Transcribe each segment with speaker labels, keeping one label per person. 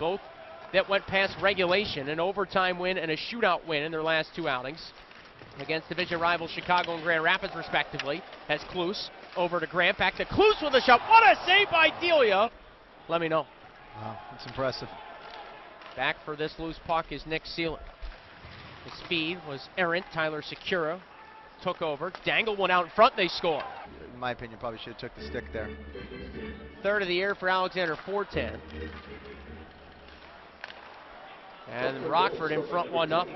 Speaker 1: both that went past regulation, an overtime win and a shootout win in their last two outings against division rivals Chicago and Grand Rapids respectively. Has Klus over to Grant, back to Klus with a shot. What a save by Delia! Let me know.
Speaker 2: Wow, that's impressive.
Speaker 1: Back for this loose puck is Nick Seelan. The speed was errant. Tyler Secura took over, dangled one out in front, they score.
Speaker 2: In my opinion, probably should have took the stick there.
Speaker 1: Third of the year for Alexander Fortan. And Rockford in front 1-0.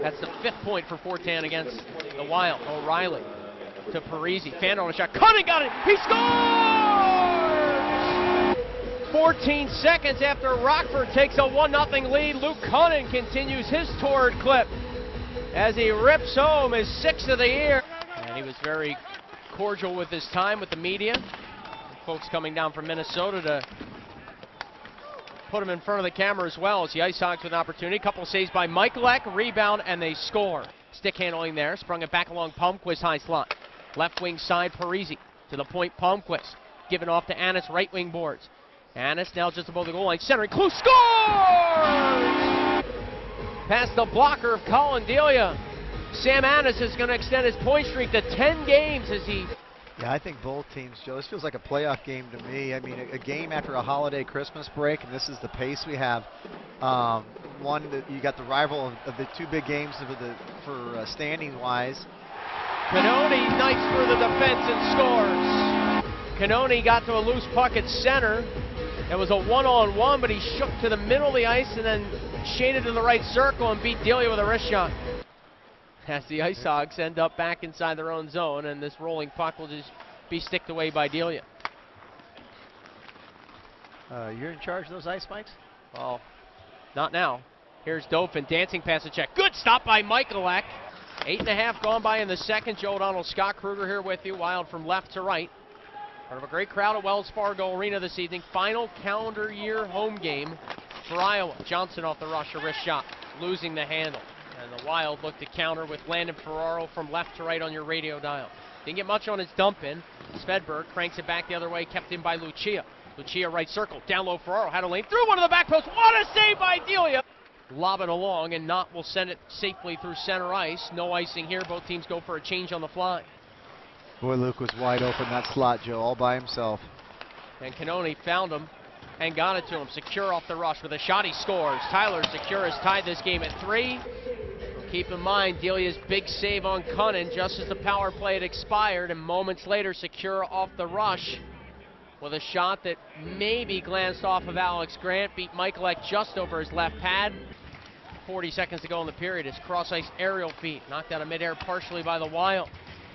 Speaker 1: That's the 5th point for Fortan against the Wild. O'Reilly to Parisi. Fan on a shot. Cunning got it. He scores! 14 seconds after Rockford takes a 1-0 lead, Luke Cunning continues his torrid clip as he rips home his 6th of the year. And he was very cordial with his time with the media. Folks coming down from Minnesota to put him in front of the camera as well as the Ice Hogs with an opportunity. Couple saves by Michalek, rebound, and they score. Stick handling there, sprung it back along Palmquist, high slot. Left wing side, Parisi. To the point, Palmquist. Given off to Annis, right wing boards. Annis now just above the goal line, centering. Klus scores! Past the blocker of Colin Delia. Sam Annis is going to extend his point streak to 10 games as he...
Speaker 2: Yeah, I think both teams, Joe, this feels like a playoff game to me. I mean, a game after a holiday Christmas break, and this is the pace we have. One, that you got the rival of the two big games for standing-wise.
Speaker 1: Cannone knifes through the defense and scores. Cannone got to a loose puck at center. It was a one-on-one, but he shook to the middle of the ice and then shaded to the right circle and beat Delia with a wrist shot. As the Ice Hogs end up back inside their own zone, and this rolling puck will just be sticked away by Delia.
Speaker 2: You're in charge of those ice spikes?
Speaker 1: Well, not now. Here's Dauphin, dancing past the check. Good stop by Michalek. 8.5 gone by in the second. Joe O'Donnell, Scott Kruger here with you. Wild from left to right. Part of a great crowd at Wells Fargo Arena this evening. Final calendar year home game for Iowa. Johnson off the rush, a wrist shot, losing the handle. And the Wild look to counter with Landon Ferraro from left to right on your radio dial. Didn't get much on his dump in. Svedberg cranks it back the other way, kept in by Lucia. Lucia right circle, down low Ferraro, had a lane through one of the back posts. What a save by Delia! Lob it along, and Knott will send it safely through center ice. No icing here, both teams go for a change on the fly.
Speaker 2: Boy, Luke was wide open that slot, Joe, all by himself.
Speaker 1: And Cannone found him and got it to him. Secure off the rush with a shot, he scores. Tyler Secure has tied this game at 3. Keep in mind, Delia's big save on Cunnin just as the power play had expired, and moments later, Secure off the rush with a shot that maybe glanced off of Alex Grant, beat Michalek just over his left pad. 40 seconds to go in the period. His cross-ice aerial feet knocked out of midair partially by the Wild.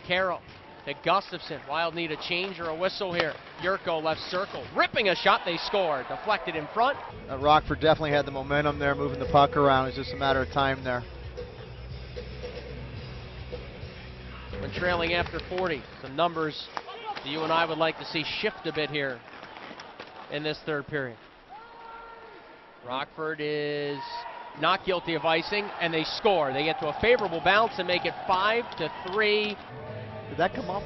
Speaker 1: Carroll to Gustafson. Wild need a change or a whistle here. Yurko left circle, ripping a shot, they scored. Deflected in front.
Speaker 2: Rockford definitely had the momentum there, moving the puck around. It's just a matter of time there.
Speaker 1: When trailing after 40, some numbers that you and I would like to see shift a bit here in this third period. Rockford is not guilty of icing, and they score. They get to a favorable bounce and make it 5-3.
Speaker 2: Did that come off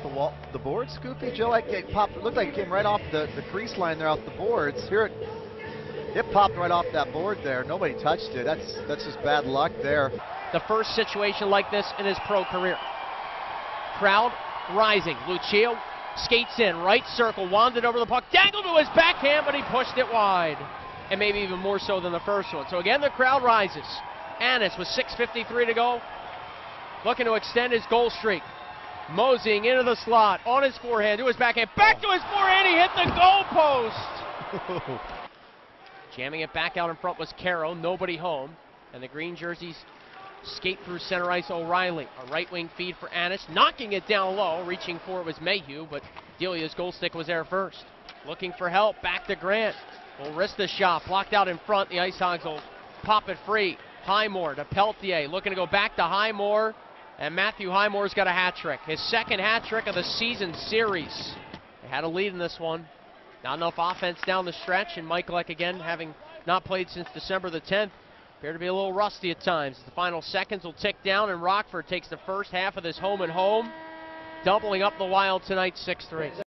Speaker 2: the board, Scoopy? Joe, like it popped. It looked like it came right off the crease line there, off the boards. Here it popped right off that board there. Nobody touched it. That's just bad luck there.
Speaker 1: The first situation like this in his pro career. Crowd rising. Lucia skates in, right circle, wandered over the puck, dangled to his backhand, but he pushed it wide. And maybe even more so than the first one. So again, the crowd rises. Annis with 6:53 to go, looking to extend his goal streak. Moseying into the slot, on his forehand, to his backhand, back to his forehand, he hit the goal post! Jamming it back out in front was Carroll, nobody home. And the green jerseys skate through center ice, O'Reilly. A right wing feed for Annis, knocking it down low. Reaching for it was Mayhew, but Delia's goal stick was there first. Looking for help, back to Grant. Will risk the shot, blocked out in front. The Ice Hogs will pop it free. Highmore to Peltier, looking to go back to Highmore. And Matthew Highmore's got a hat trick. His second hat trick of the season series. They had a lead in this one. Not enough offense down the stretch, and Michalek again, having not played since December the 10th, appear to be a little rusty at times. The final seconds will tick down, and Rockford takes the first half of this home and home, doubling up the Wild tonight 6-3.